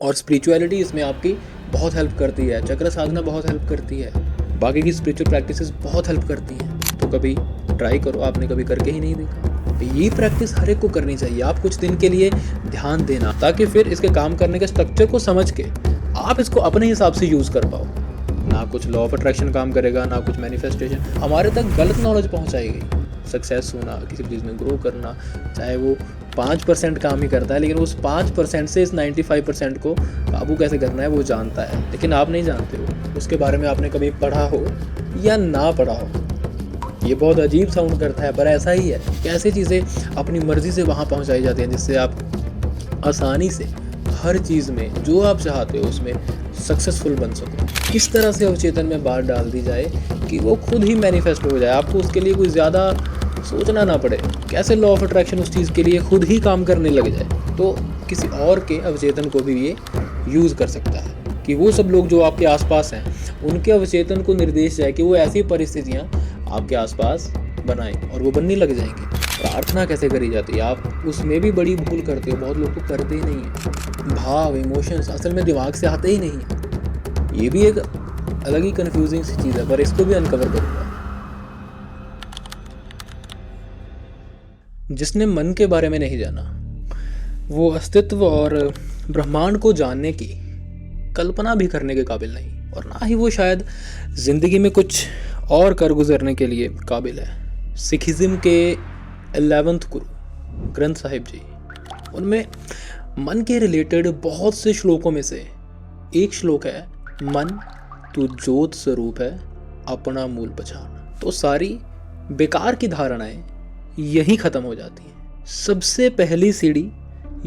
और स्पिरिचुअलिटी इसमें आपकी बहुत हेल्प करती है, चक्र साधना बहुत हेल्प करती है, बाकी की स्पिरिचुअल प्रैक्टिसेस बहुत हेल्प करती हैं। तो कभी ट्राई करो, आपने कभी करके ही नहीं देखा। ये प्रैक्टिस हर एक को करनी चाहिए। आप कुछ दिन के लिए ध्यान देना, ताकि फिर इसके काम करने के स्ट्रक्चर को समझ के आप इसको अपने हिसाब से यूज़ कर पाओ। ना कुछ लॉ ऑफ अट्रैक्शन काम करेगा, ना कुछ मैनिफेस्टेशन हमारे तक गलत नॉलेज पहुँचाएगी। सक्सेस होना, किसी चीज़ में ग्रो करना, चाहे वो 5% काम ही करता है, लेकिन उस 5% से इस 95% को काबू कैसे करना है वो जानता है, लेकिन आप नहीं जानते हो। उसके बारे में आपने कभी पढ़ा हो या ना पढ़ा हो। ये बहुत अजीब साउंड करता है, पर ऐसा ही है। कैसे चीज़ें अपनी मर्ज़ी से वहाँ पहुँचाई जाती हैं, जिससे आप आसानी से हर चीज़ में जो आप चाहते हो उसमें सक्सेसफुल बन सको। किस तरह से अवचेतन में बात डाल दी जाए कि वो खुद ही मैनिफेस्ट हो जाए, आपको उसके लिए कोई ज़्यादा सोचना ना पड़े। कैसे लॉ ऑफ अट्रैक्शन उस चीज़ के लिए खुद ही काम करने लग जाए। तो किसी और के अवचेतन को भी ये यूज़ कर सकता है कि वो सब लोग जो आपके आसपास हैं उनके अवचेतन को निर्देश जाए कि वो ऐसी परिस्थितियाँ आपके आसपास बनाएं, और वो बनने लग जाएंगी। प्रार्थना कैसे करी जाती है, आप उसमें भी बड़ी भूल करते हो। बहुत लोग तो करते ही नहीं है। भाव, इमोशंस असल में दिमाग से आते ही नहीं है। ये भी एक अलग ही कन्फ्यूजिंग सी चीज़ है, पर इसको भी अनकवर करूँगा। जिसने मन के बारे में नहीं जाना, वो अस्तित्व और ब्रह्मांड को जानने की कल्पना भी करने के काबिल नहीं, और ना ही वो शायद ज़िंदगी में कुछ और कर गुजरने के लिए काबिल है। सिखिज़्म के 11वें गुरु ग्रंथ साहिब जी, उनमें मन के रिलेटेड बहुत से श्लोकों में से एक श्लोक है, मन तू ज्योत स्वरूप है अपना मूल पहचान। तो सारी बेकार की धारणाएं यही ख़त्म हो जाती है। सबसे पहली सीढ़ी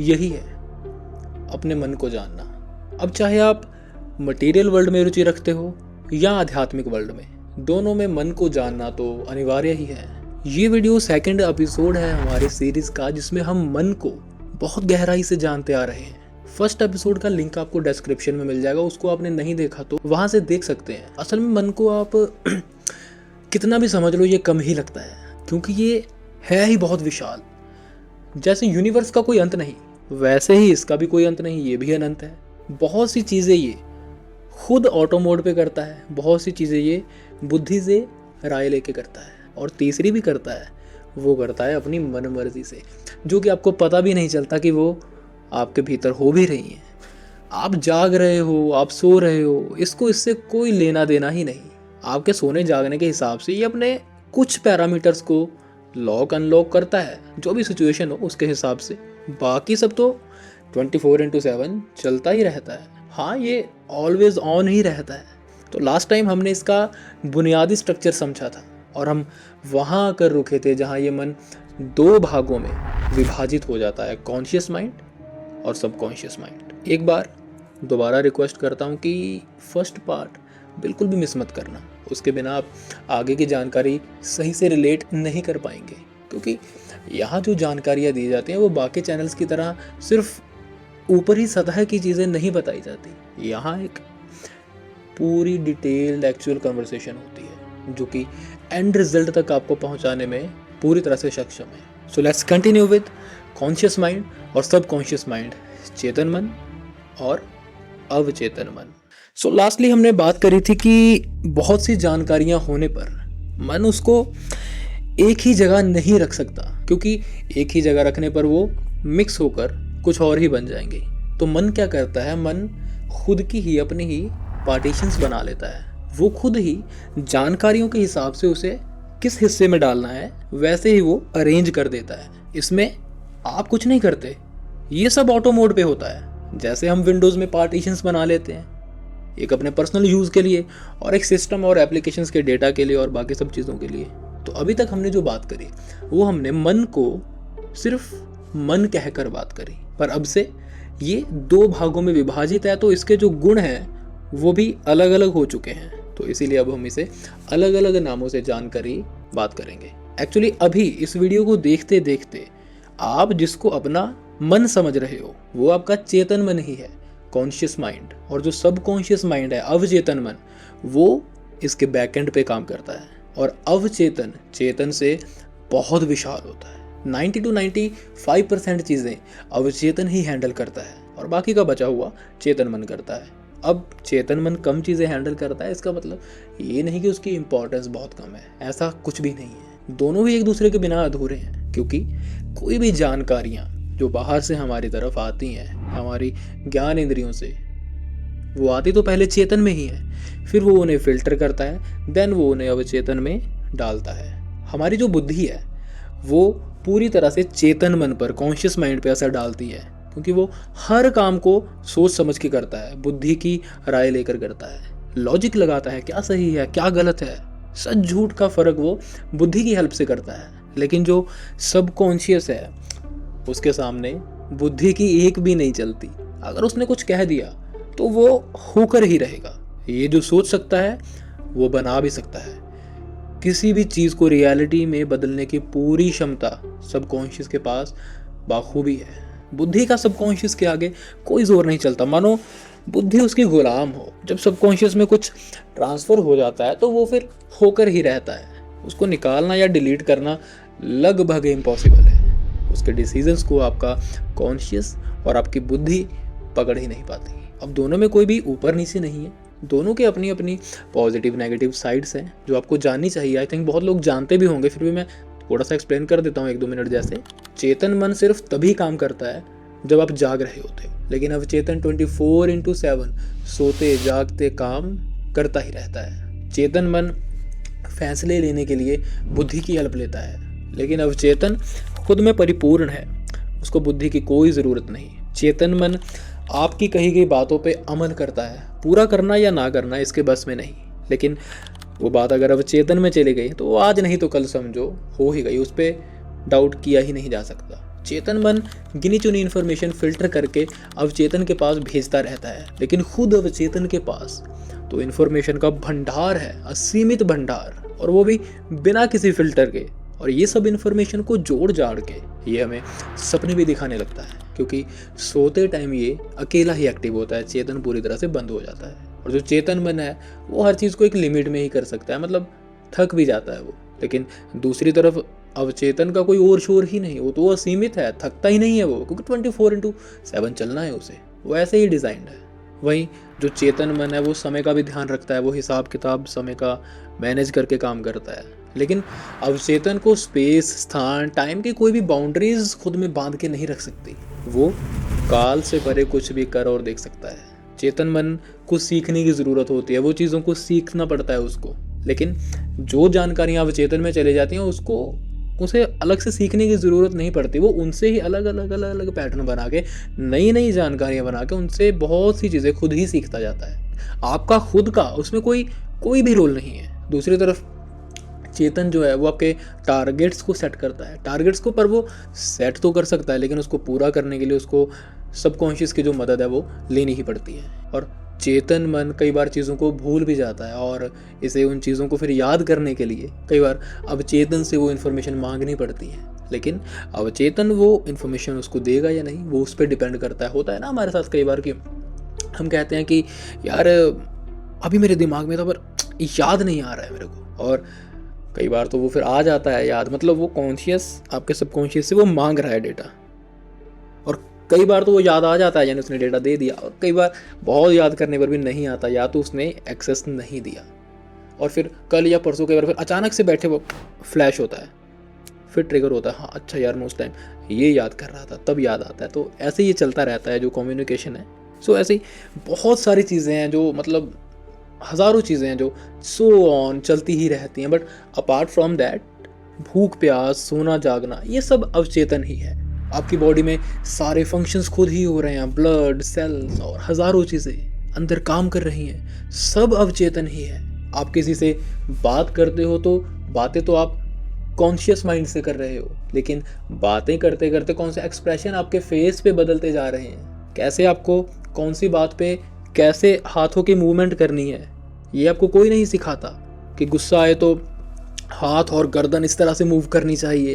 यही है, अपने मन को जानना। अब चाहे आप मटेरियल वर्ल्ड में रुचि रखते हो या आध्यात्मिक वर्ल्ड में, दोनों में मन को जानना तो अनिवार्य ही है। ये वीडियो सेकंड एपिसोड है हमारे सीरीज़ का, जिसमें हम मन को बहुत गहराई से जानते आ रहे हैं। फर्स्ट एपिसोड का लिंक आपको डिस्क्रिप्शन में मिल जाएगा, उसको आपने नहीं देखा तो वहाँ से देख सकते हैं। असल में मन को आप कितना भी समझ लो ये कम ही लगता है, क्योंकि ये है ही बहुत विशाल। जैसे यूनिवर्स का कोई अंत नहीं, वैसे ही इसका भी कोई अंत नहीं, ये भी अनंत है। बहुत सी चीज़ें ये खुद ऑटो मोड पे करता है, बहुत सी चीज़ें ये बुद्धि से राय लेके करता है, और तीसरी भी करता है, वो करता है अपनी मन मर्जी से, जो कि आपको पता भी नहीं चलता कि वो आपके भीतर हो भी रही है। आप जाग रहे हो, आप सो रहे हो, इससे कोई लेना देना ही नहीं। आपके सोने जागने के हिसाब से ये अपने कुछ पैरामीटर्स को लॉक अनलॉक करता है, जो भी सिचुएशन हो उसके हिसाब से। बाकी सब तो 24/7 चलता ही रहता है। हाँ, ये ऑलवेज ऑन ही रहता है। तो लास्ट टाइम हमने इसका बुनियादी स्ट्रक्चर समझा था, और हम वहाँ आकर रुके थे जहाँ ये मन दो भागों में विभाजित हो जाता है, कॉन्शियस माइंड और सबकॉन्शियस माइंड। एक बार दोबारा रिक्वेस्ट करता हूँ कि फर्स्ट पार्ट बिल्कुल भी मिस मत करना, उसके बिना आप आगे की जानकारी सही से रिलेट नहीं कर पाएंगे। क्योंकि यहाँ जो जानकारियाँ दी जाती हैं वो बाकी चैनल्स की तरह सिर्फ ऊपर ही सतह की चीज़ें नहीं बताई जाती। यहाँ एक पूरी डिटेल्ड एक्चुअल कन्वर्सेशन होती है, जो कि एंड रिजल्ट तक आपको पहुँचाने में पूरी तरह से सक्षम है। So let's continue with conscious mind और सबकॉन्शियस माइंड, चेतन मन और अवचेतन मन। सो लास्टली हमने बात करी थी कि बहुत सी जानकारियां होने पर मन उसको एक ही जगह नहीं रख सकता, क्योंकि एक ही जगह रखने पर वो मिक्स होकर कुछ और ही बन जाएंगे। तो मन क्या करता है, मन खुद की ही अपनी ही पार्टीशंस बना लेता है। वो खुद ही जानकारियों के हिसाब से उसे किस हिस्से में डालना है वैसे ही वो अरेंज कर देता है। इसमें आप कुछ नहीं करते, ये सब ऑटो मोड पे होता है। जैसे हम विंडोज़ में पार्टीशंस बना लेते हैं, एक अपने पर्सनल यूज़ के लिए और एक सिस्टम और एप्लीकेशंस के डेटा के लिए और बाकी सब चीज़ों के लिए। तो अभी तक हमने जो बात करी वो हमने मन को सिर्फ मन कहकर बात करी, पर अब से ये दो भागों में विभाजित है, तो इसके जो गुण हैं वो भी अलग अलग हो चुके हैं। तो इसीलिए अब हम इसे अलग अलग नामों से जानकारी बात करेंगे। एक्चुअली अभी इस वीडियो को देखते देखते आप जिसको अपना मन समझ रहे हो वो आपका चेतन मन ही है, कॉन्शियस माइंड, और जो सबकॉन्शियस माइंड है अवचेतन मन, वो इसके बैकएंड पे काम करता है। और अवचेतन चेतन से बहुत विशाल होता है। 90 to 95% चीज़ें अवचेतन ही हैंडल करता है और बाकी का बचा हुआ चेतन मन करता है। अब चेतन मन कम चीज़ें हैंडल करता है, इसका मतलब ये नहीं कि उसकी इम्पोर्टेंस बहुत कम है, ऐसा कुछ भी नहीं है। दोनों ही एक दूसरे के बिना अधूरे हैं, क्योंकि कोई भी जानकारियाँ जो बाहर से हमारी तरफ आती हैं, हमारी ज्ञान इंद्रियों से, वो आती तो पहले चेतन में ही है, फिर वो उन्हें फिल्टर करता है, देन वो उन्हें अवचेतन में डालता है। हमारी जो बुद्धि है वो पूरी तरह से चेतन मन पर, कॉन्शियस माइंड पे असर डालती है, क्योंकि वो हर काम को सोच समझ के करता है, बुद्धि की राय लेकर करता है, लॉजिक लगाता है, क्या सही है क्या गलत है, सच झूठ का फर्क वो बुद्धि की हेल्प से करता है। लेकिन जो सबकॉन्शियस है उसके सामने बुद्धि की एक भी नहीं चलती। अगर उसने कुछ कह दिया तो वो होकर ही रहेगा। ये जो सोच सकता है वो बना भी सकता है। किसी भी चीज़ को रियलिटी में बदलने की पूरी क्षमता सबकॉन्शियस के पास बाखूबी है। बुद्धि का सबकॉन्शियस के आगे कोई जोर नहीं चलता, मानो बुद्धि उसकी गुलाम हो। जब सबकॉन्शियस में कुछ ट्रांसफ़र हो जाता है तो वो फिर होकर ही रहता है, उसको निकालना या डिलीट करना लगभग इम्पॉसिबल है। उसके डिसीजंस को आपका कॉन्शियस और आपकी बुद्धि पकड़ ही नहीं पाती। अब दोनों में कोई भी ऊपर नीचे नहीं है, दोनों के अपनी अपनी पॉजिटिव नेगेटिव साइड्स हैं जो आपको जाननी चाहिए। आई थिंक बहुत लोग जानते भी होंगे, फिर भी मैं थोड़ा सा एक्सप्लेन कर देता हूँ 1-2 मिनट। जैसे चेतन मन सिर्फ तभी काम करता है जब आप जाग रहे होते हो, लेकिन अवचेतन 24/7 सोते जागते काम करता ही रहता है। चेतन मन फैसले लेने के लिए बुद्धि की हेल्प लेता है, लेकिन अवचेतन खुद में परिपूर्ण है, उसको बुद्धि की कोई ज़रूरत नहीं। चेतन मन आपकी कही गई बातों पे अमल करता है, पूरा करना या ना करना इसके बस में नहीं, लेकिन वो बात अगर अवचेतन में चली गई तो आज नहीं तो कल समझो हो ही गई, उस पर डाउट किया ही नहीं जा सकता। चेतन मन गिनी चुनी इन्फॉर्मेशन फिल्टर करके अवचेतन के पास भेजता रहता है, लेकिन खुद अवचेतन के पास तो इन्फॉर्मेशन का भंडार है, असीमित भंडार, और वो भी बिना किसी फिल्टर के। और ये सब इन्फॉर्मेशन को जोड़ जाड़ के ये हमें सपने भी दिखाने लगता है, क्योंकि सोते टाइम ये अकेला ही एक्टिव होता है, चेतन पूरी तरह से बंद हो जाता है। और जो चेतन मन है वो हर चीज़ को एक लिमिट में ही कर सकता है, मतलब थक भी जाता है वो। लेकिन दूसरी तरफ अवचेतन का कोई और शोर ही नहीं, वो तो असीमित है, थकता ही नहीं है वो, क्योंकि 24/7 चलना है उसे, वो ऐसे ही डिज़ाइंड है। वहीं जो चेतन मन है वो समय का भी ध्यान रखता है, वो हिसाब किताब समय का मैनेज करके काम करता है। लेकिन अवचेतन को स्पेस, स्थान, टाइम की कोई भी बाउंड्रीज खुद में बांध के नहीं रख सकती, वो काल से परे कुछ भी कर और देख सकता है। चेतन मन को सीखने की ज़रूरत होती है, वो चीज़ों को सीखना पड़ता है उसको, लेकिन जो जानकारियाँ अवचेतन में चले जाती हैं उसे अलग से सीखने की ज़रूरत नहीं पड़ती। वो उनसे ही अलग अलग पैटर्न बना के, नई जानकारियाँ बना के, उनसे बहुत सी चीज़ें खुद ही सीखता जाता है। आपका खुद का उसमें कोई भी रोल नहीं है। दूसरी तरफ चेतन जो है वो आपके टारगेट्स को सेट करता है, टारगेट्स को, पर वो सेट तो कर सकता है, लेकिन उसको पूरा करने के लिए उसको सबकॉन्शियस की जो मदद है वो लेनी ही पड़ती है। और चेतन मन कई बार चीज़ों को भूल भी जाता है, और इसे उन चीज़ों को फिर याद करने के लिए कई बार अवचेतन से वो इन्फॉर्मेशन मांगनी पड़ती है। लेकिन अवचेतन वो इन्फॉर्मेशन उसको देगा या नहीं, वो उस पर डिपेंड करता है। होता है ना हमारे साथ कई बार कि हम कहते हैं कि यार अभी मेरे दिमाग में था पर याद नहीं आ रहा है मेरे को, और कई बार तो वो फिर आ जाता है याद, मतलब वो कॉन्शियस आपके सबकॉन्शियस से वो मांग रहा है डेटा, और कई बार तो वो याद आ जाता है यानी उसने डेटा दे दिया, और कई बार बहुत याद करने पर भी नहीं आता, या तो उसने एक्सेस नहीं दिया, और फिर कल या परसों कई बार फिर अचानक से बैठे वो फ्लैश होता है, फिर ट्रिगर होता है, हाँ अच्छा यार मैं उस टाइम ये याद कर रहा था, तब याद आता है। तो ऐसे ये चलता रहता है जो कम्युनिकेशन है। सो ऐसे ही बहुत सारी चीज़ें हैं जो, मतलब हज़ारों चीज़ें हैं जो सो ऑन चलती ही रहती हैं, बट अपार्ट फ्रॉम दैट भूख प्यास सोना जागना ये सब अवचेतन ही है। आपकी बॉडी में सारे फंक्शंस खुद ही हो रहे हैं, ब्लड सेल्स और हज़ारों चीज़ें अंदर काम कर रही हैं, सब अवचेतन ही है। आप किसी से बात करते हो तो बातें तो आप कॉन्शियस माइंड से कर रहे हो, लेकिन बातें करते करते कौन से एक्सप्रेशन आपके फेस पे बदलते जा रहे हैं, कैसे आपको कौन सी बात पे कैसे हाथों की मूवमेंट करनी है, ये आपको कोई नहीं सिखाता कि गुस्सा आए तो हाथ और गर्दन इस तरह से मूव करनी चाहिए।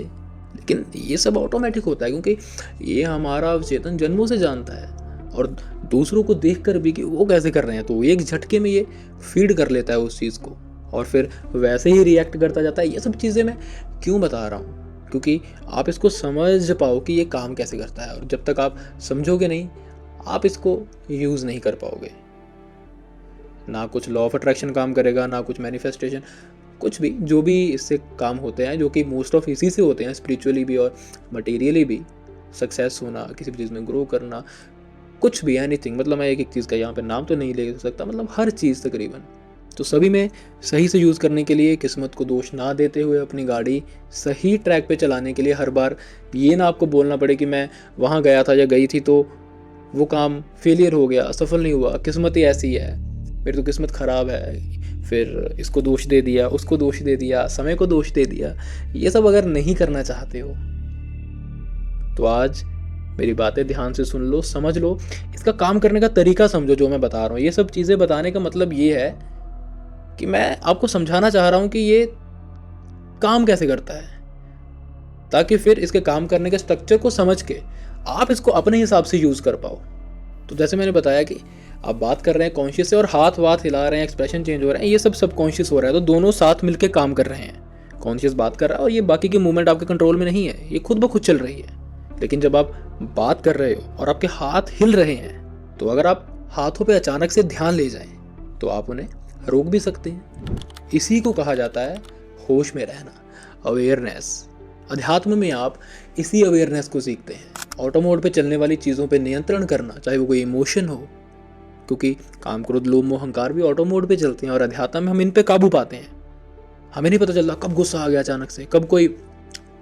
लेकिन ये सब ऑटोमेटिक होता है, क्योंकि ये हमारा अवचेतन जन्मों से जानता है, और दूसरों को देख कर भी कि वो कैसे कर रहे हैं, तो एक झटके में ये फीड कर लेता है उस चीज़ को, और फिर वैसे ही रिएक्ट करता जाता है। ये सब चीज़ें मैं क्यों बता रहा हूँ, क्योंकि आप इसको समझ पाओ कि ये काम कैसे करता है, और जब तक आप समझोगे नहीं आप इसको यूज़ नहीं कर पाओगे। ना कुछ लॉ ऑफ अट्रैक्शन काम करेगा, ना कुछ मैनिफेस्टेशन, कुछ भी जो भी इससे काम होते हैं, जो कि मोस्ट ऑफ इसी से होते हैं, स्पिरिचुअली भी और मटेरियली भी। सक्सेस होना, किसी भी चीज़ में ग्रो करना, कुछ भी, एनीथिंग, मतलब मैं एक एक चीज़ का यहाँ पे नाम तो नहीं ले सकता, मतलब हर चीज़ तकरीबन। तो सभी में सही से यूज़ करने के लिए, किस्मत को दोष ना देते हुए, अपनी गाड़ी सही ट्रैक पे चलाने के लिए हर बार ये ना आपको बोलना पड़े कि मैं वहाँ गया था या गई थी तो वो काम फेलियर हो गया, सफल नहीं हुआ, किस्मत ही ऐसी है, मेरी तो किस्मत ख़राब है, फिर इसको दोष दे दिया, उसको दोष दे दिया, समय को दोष दे दिया। ये सब अगर नहीं करना चाहते हो तो आज मेरी बातें ध्यान से सुन लो, समझ लो, इसका काम करने का तरीका समझो जो मैं बता रहा हूँ। ये सब चीज़ें बताने का मतलब ये है कि मैं आपको समझाना चाह रहा हूँ कि ये काम कैसे करता है, ताकि फिर इसके काम करने के स्ट्रक्चर को समझ के आप इसको अपने हिसाब से यूज़ कर पाओ। तो जैसे मैंने बताया कि आप बात कर रहे हैं कॉन्शियस से, और हाथ वाथ हिला रहे हैं, एक्सप्रेशन चेंज हो रहे हैं, ये सब सबकॉन्शियस हो रहा है। तो दोनों साथ मिलकर काम कर रहे हैं। कॉन्शियस बात कर रहा है और ये बाकी की मूवमेंट आपके कंट्रोल में नहीं है, ये खुद ब खुद चल रही है। लेकिन जब आप बात कर रहे हो और आपके हाथ हिल रहे हैं, तो अगर आप हाथों पे अचानक से ध्यान ले जाएं तो आप उन्हें रोक भी सकते हैं। इसी को कहा जाता है होश में रहना, अवेयरनेस। अध्यात्म में आप इसी अवेयरनेस को सीखते हैं। ऑटो मोड पे चलने वाली चीज़ों पे नियंत्रण करना, चाहे वो कोई इमोशन हो, क्योंकि काम, क्रोध, लोभ, मोह, अहंकार भी ऑटो मोड पे चलते हैं, और अध्यात्म में हम इन पे काबू पाते हैं। हमें नहीं पता चलता कब गुस्सा आ गया अचानक से, कब कोई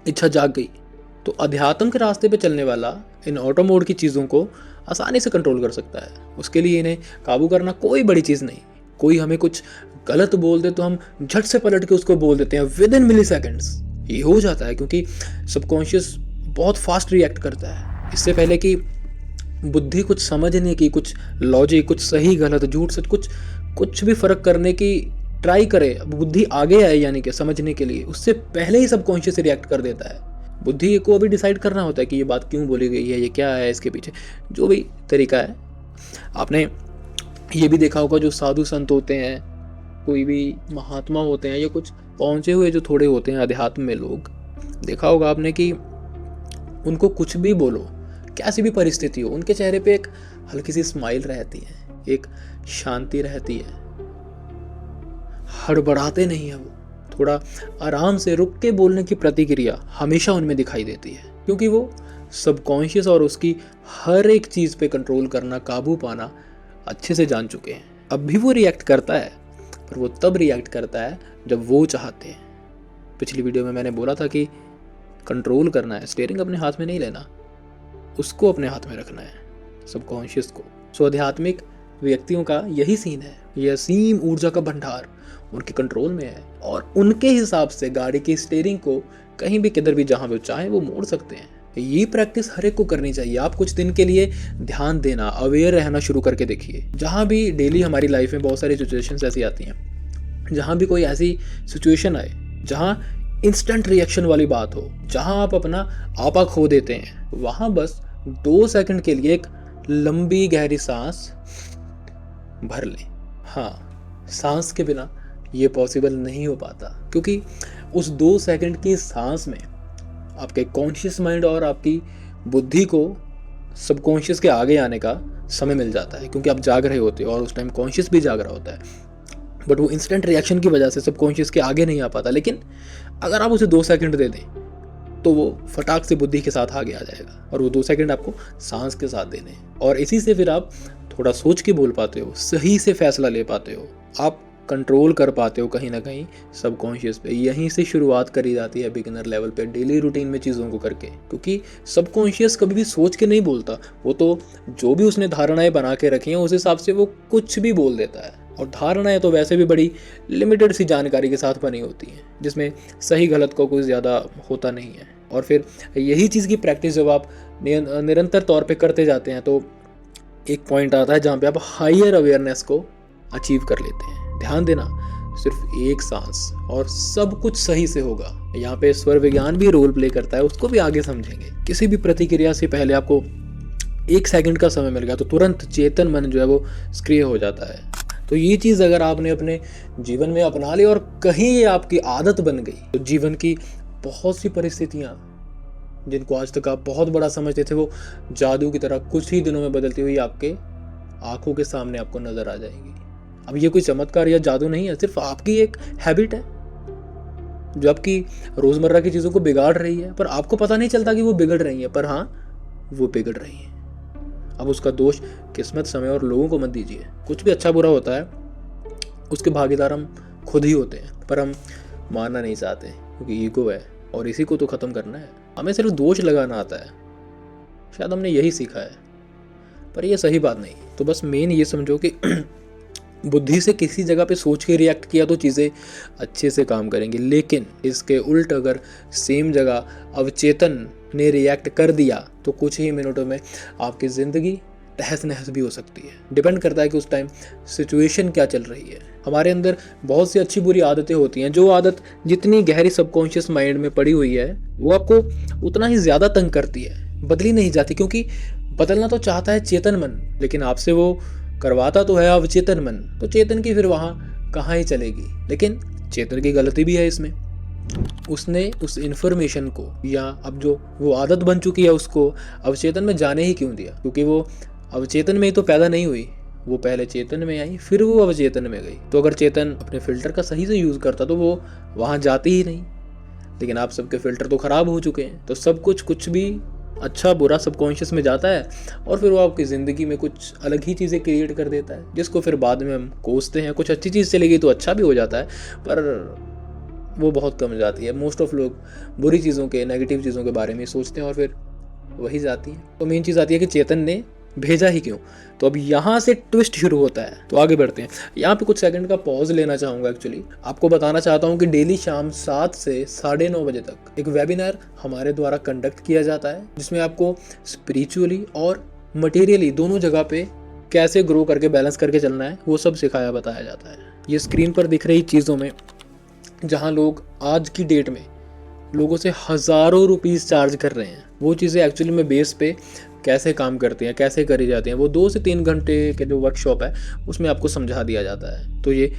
इच्छा जाग गई। तो अध्यात्म के रास्ते पे चलने वाला इन ऑटो मोड की चीज़ों को आसानी से कंट्रोल कर सकता है। उसके लिए इन्हें काबू करना कोई बड़ी चीज़ नहीं। कोई हमें कुछ गलत बोल दे तो हम झट से पलट के उसको बोल देते हैं विद इन मिली सेकेंड्स। ये हो जाता है क्योंकि सबकॉन्शियस बहुत फास्ट रिएक्ट करता है। इससे पहले कि बुद्धि कुछ समझने की, कुछ लॉजिक, कुछ सही गलत, झूठ सच, कुछ भी फर्क करने की ट्राई करे, बुद्धि आगे आए यानी कि समझने के लिए, उससे पहले ही सबकॉन्शियस रिएक्ट कर देता है। बुद्धि को अभी डिसाइड करना होता है कि ये बात क्यों बोली गई है, ये क्या है इसके पीछे, जो भी तरीका है। आपने ये भी देखा होगा, जो साधु संत होते हैं, कोई भी महात्मा होते हैं, या कुछ पहुँचे हुए जो थोड़े होते हैं अध्यात्म में लोग, देखा होगा आपने कि उनको कुछ भी बोलो, कैसी भी परिस्थिति हो, उनके चेहरे पे एक हल्की सी स्माइल रहती है, एक शांति रहती है, हड़बड़ाते नहीं है वो, थोड़ा आराम से रुक के बोलने की प्रतिक्रिया हमेशा उनमें दिखाई देती है, क्योंकि वो सबकॉन्शियस और उसकी हर एक चीज़ पे कंट्रोल करना, काबू पाना अच्छे से जान चुके हैं। अब भी वो रिएक्ट करता है, पर वो तब रिएक्ट करता है जब वो चाहते हैं। पिछली वीडियो में मैंने बोला था कि कंट्रोल करना है, स्टीयरिंग अपने हाथ में नहीं लेना, उसको अपने हाथ में रखना है, सबकॉन्शियस को। सो आध्यात्मिक व्यक्तियों का यही सीन है। ये असीम ऊर्जा का भंडार उनके कंट्रोल में है, और उनके हिसाब से गाड़ी की स्टीयरिंग को कहीं भी, किधर भी, जहां भी चाहे वो मोड़ सकते हैं। ये प्रैक्टिस हर एक को करनी चाहिए। आप कुछ दिन के लिए ध्यान देना, अवेयर रहना शुरू करके देखिए। जहाँ भी डेली हमारी लाइफ में बहुत सारी सिचुएशंस ऐसी आती हैं, जहाँ भी कोई ऐसी सिचुएशन आए जहाँ इंस्टेंट रिएक्शन वाली बात हो, जहाँ आप अपना आपा खो देते हैं, वहाँ बस 2 सेकंड के लिए एक लंबी गहरी सांस भर लें। हाँ, सांस के बिना ये पॉसिबल नहीं हो पाता, क्योंकि उस 2 सेकंड की सांस में आपके कॉन्शियस माइंड और आपकी बुद्धि को सबकॉन्शियस के आगे आने का समय मिल जाता है, क्योंकि आप जाग रहे होते हो और उस टाइम कॉन्शियस भी जाग रहा होता है। बट वो इंस्टेंट रिएक्शन की वजह से सबकॉन्शियस के आगे नहीं आ पाता। लेकिन अगर आप उसे 2 सेकंड दे दें तो वो फटाक से बुद्धि के साथ आगे आ जाएगा, और वो 2 सेकंड आपको सांस के साथ देने, और इसी से फिर आप थोड़ा सोच के बोल पाते हो, सही से फैसला ले पाते हो, आप कंट्रोल कर पाते हो कहीं ना कहीं सबकॉन्शियस पे। यहीं से शुरुआत करी जाती है बिगिनर लेवल पे, डेली रूटीन में चीज़ों को करके, क्योंकि सबकॉन्शियस कभी भी सोच के नहीं बोलता। वो तो जो भी उसने धारणाएं बना के रखी हैं उस हिसाब से वो कुछ भी बोल देता है, और धारणाएं तो वैसे भी बड़ी लिमिटेड सी जानकारी के साथ बनी होती हैं, जिसमें सही गलत को कुछ ज़्यादा होता नहीं है। और फिर यही चीज़ की प्रैक्टिस जब आप निरंतर तौर पे करते जाते हैं तो एक पॉइंट आता है जहाँ पे आप हायर अवेयरनेस को अचीव कर लेते हैं। ध्यान देना, सिर्फ एक सांस और सब कुछ सही से होगा। यहाँ पे स्वर विज्ञान भी रोल प्ले करता है, उसको भी आगे समझेंगे। किसी भी प्रतिक्रिया से पहले आपको 1 सेकंड का समय मिल गया तो तुरंत चेतन मन जो है वो सक्रिय हो जाता है। तो ये चीज़ अगर आपने अपने जीवन में अपना ली और कहीं ये आपकी आदत बन गई, तो जीवन की बहुत सी परिस्थितियाँ जिनको आज तक आप बहुत बड़ा समझते थे, वो जादू की तरह कुछ ही दिनों में बदलती हुई आपके आंखों के सामने आपको नजर आ जाएंगी। अब ये कोई चमत्कार या जादू नहीं है, सिर्फ आपकी एक हैबिट है जो आपकी रोजमर्रा की चीजों को बिगाड़ रही है, पर आपको पता नहीं चलता कि वो बिगड़ रही है, पर हाँ, वो बिगड़ रही है। अब उसका दोष किस्मत, समय और लोगों को मत दीजिए। कुछ भी अच्छा बुरा होता है उसके भागीदार हम खुद ही होते हैं, पर हम मानना नहीं चाहते क्योंकि ईगो है और इसी को तो खत्म करना है। हमें सिर्फ दोष लगाना आता है, शायद हमने यही सीखा है, पर यह सही बात नहीं। तो बस मेन ये समझो कि बुद्धि से किसी जगह पे सोच के रिएक्ट किया तो चीज़ें अच्छे से काम करेंगी, लेकिन इसके उल्ट अगर सेम जगह अवचेतन ने रिएक्ट कर दिया तो कुछ ही मिनटों में आपकी ज़िंदगी तहस नहस भी हो सकती है। डिपेंड करता है कि उस टाइम सिचुएशन क्या चल रही है। हमारे अंदर बहुत सी अच्छी बुरी आदतें होती हैं, जो आदत जितनी गहरी सबकॉन्शियस माइंड में पड़ी हुई है वो आपको उतना ही ज़्यादा तंग करती है, बदली नहीं जाती, क्योंकि बदलना तो चाहता है चेतन मन, लेकिन आपसे वो करवाता तो है अवचेतन मन। तो चेतन की फिर वहाँ कहाँ ही चलेगी। लेकिन चेतन की गलती भी है इसमें, उसने उस इन्फॉर्मेशन को या अब जो वो आदत बन चुकी है उसको अवचेतन में जाने ही क्यों दिया, क्योंकि वो अवचेतन में ही तो पैदा नहीं हुई, वो पहले चेतन में आई फिर वो अवचेतन में गई। तो अगर चेतन अपने फिल्टर का सही से यूज़ करता तो वो वहाँ जाती ही नहीं, लेकिन आप सबके फिल्टर तो ख़राब हो चुके हैं। तो सब कुछ भी अच्छा बुरा सबकॉन्शियस में जाता है और फिर वो आपकी ज़िंदगी में कुछ अलग ही चीज़ें क्रिएट कर देता है, जिसको फिर बाद में हम कोसते हैं। कुछ अच्छी चीज़ चलेगी तो अच्छा भी हो जाता है, पर वो बहुत कम जाती है। मोस्ट ऑफ लोग बुरी चीज़ों के, नेगेटिव चीज़ों के बारे में सोचते हैं और फिर वही जाती है। तो मेन चीज़ आती है कि चेतन ने भेजा ही क्यों। तो अब यहाँ से ट्विस्ट शुरू होता है। तो आगे बढ़ते हैं। यहाँ पे कुछ सेकंड का पॉज लेना चाहूँगा। एक्चुअली आपको बताना चाहता हूँ कि डेली शाम 7 से 9:30 बजे तक एक वेबिनार हमारे द्वारा कंडक्ट किया जाता है, जिसमें आपको स्पिरिचुअली और मटेरियली दोनों जगह पे कैसे ग्रो करके बैलेंस करके चलना है वो सब सिखाया बताया जाता है। ये स्क्रीन पर दिख रही चीज़ों में जहाँ लोग आज की डेट में लोगों से हज़ारों रुपीस चार्ज कर रहे हैं, वो चीज़ें एक्चुअली में बेस पे कैसे काम करती हैं, कैसे करी जाती हैं, वो 2 से 3 घंटे के जो वर्कशॉप है उसमें आपको समझा दिया जाता है। तो ये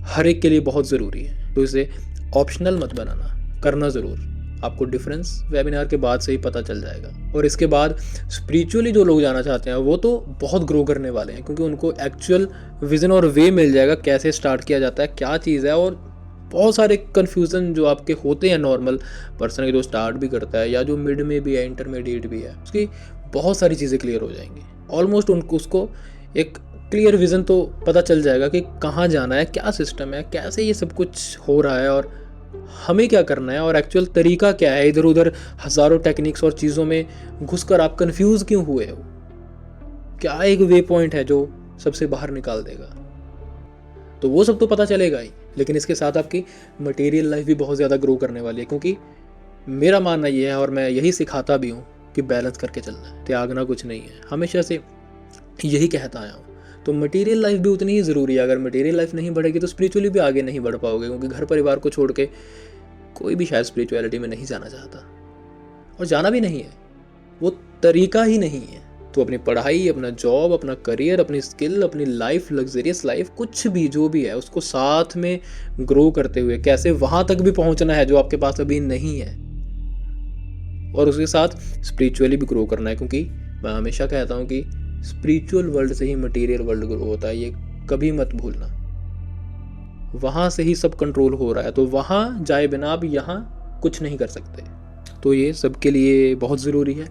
हर एक के लिए बहुत ज़रूरी है, तो इसे ऑप्शनल मत बनाना, करना ज़रूर। आपको डिफरेंस वेबिनार के बाद से ही पता चल जाएगा। और इसके बाद स्पिरिचुअली जो लोग जाना चाहते हैं वो तो बहुत ग्रो करने वाले हैं, क्योंकि उनको एक्चुअल विज़न और वे मिल जाएगा कैसे स्टार्ट किया जाता है, क्या चीज़ है। और बहुत सारे कन्फ्यूज़न जो आपके होते हैं नॉर्मल पर्सन के, जो स्टार्ट भी करता है या जो मिड में भी है, इंटरमीडिएट भी है, उसकी बहुत सारी चीज़ें क्लियर हो जाएंगी। ऑलमोस्ट उसको एक क्लियर विज़न तो पता चल जाएगा कि कहाँ जाना है, क्या सिस्टम है, कैसे ये सब कुछ हो रहा है और हमें क्या करना है और एक्चुअल तरीका क्या है। इधर उधर हज़ारों टेक्निक्स और चीज़ों में घुसकर आप कंफ्यूज क्यों हुए हो, क्या एक वे पॉइंट है जो सबसे बाहर निकाल देगा, तो वो सब तो पता चलेगा ही। लेकिन इसके साथ आपकी मटेरियल लाइफ भी बहुत ज़्यादा ग्रो करने वाली है, क्योंकि मेरा मानना ये है और मैं यही सिखाता भी हूँ कि बैलेंस करके चलना है, त्यागना कुछ नहीं है, हमेशा से यही कहता आया हूँ। तो मटेरियल लाइफ भी उतनी ही ज़रूरी है। अगर मटेरियल लाइफ नहीं बढ़ेगी तो स्पिरिचुअली भी आगे नहीं बढ़ पाओगे, क्योंकि घर परिवार को छोड़ के कोई भी शायद स्पिरिचुअलिटी में नहीं जाना चाहता, और जाना भी नहीं है, वो तरीका ही नहीं है। तो अपनी पढ़ाई, अपना जॉब, अपना करियर, अपनी स्किल, अपनी लाइफ, लग्जरियस लाइफ, कुछ भी जो भी है उसको साथ में ग्रो करते हुए कैसे वहाँ तक भी पहुँचना है जो आपके पास अभी नहीं है, और उसके साथ स्पिरिचुअली भी ग्रो करना है। क्योंकि मैं हमेशा कहता हूँ कि स्पिरिचुअल वर्ल्ड से ही मटेरियल वर्ल्ड ग्रो होता है, ये कभी मत भूलना। वहाँ से ही सब कंट्रोल हो रहा है, तो वहाँ जाए बिना आप यहाँ कुछ नहीं कर सकते। तो ये सबके लिए बहुत ज़रूरी है।